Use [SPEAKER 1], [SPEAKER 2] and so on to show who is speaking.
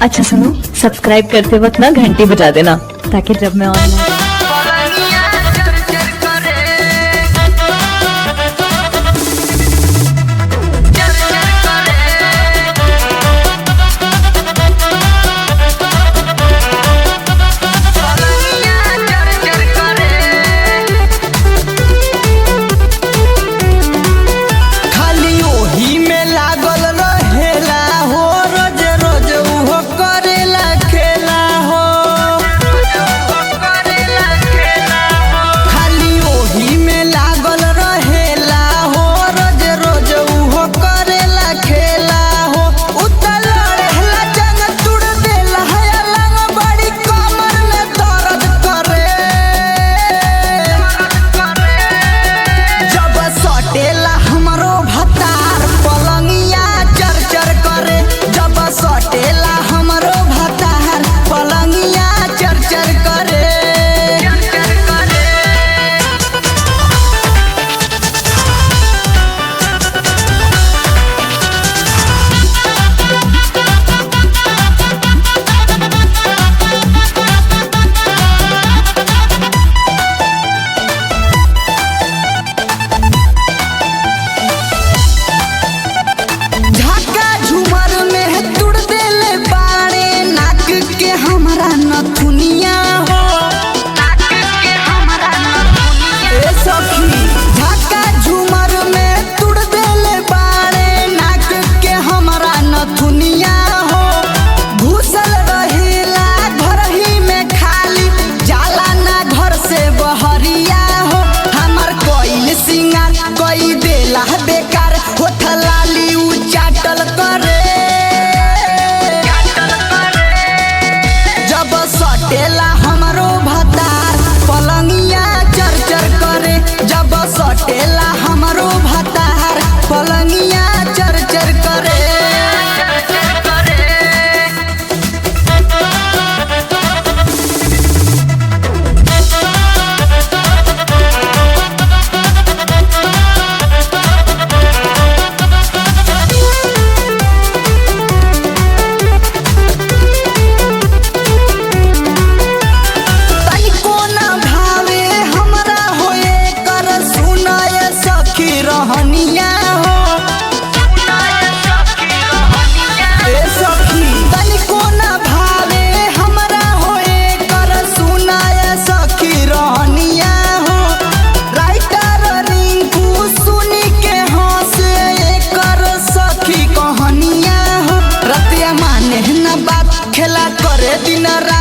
[SPEAKER 1] अच्छा सुनो, सब्सक्राइब करते वक्त ना घंटी बजा देना ताकि जब मैं ऑनलाइन बेकार होठलाली उचाटल करे जब सटेला हमरो भतार पलंगिया चरचर करे जब सटेला हमरो भतार पलंगिया चरचर करे। खेला करे दिन रात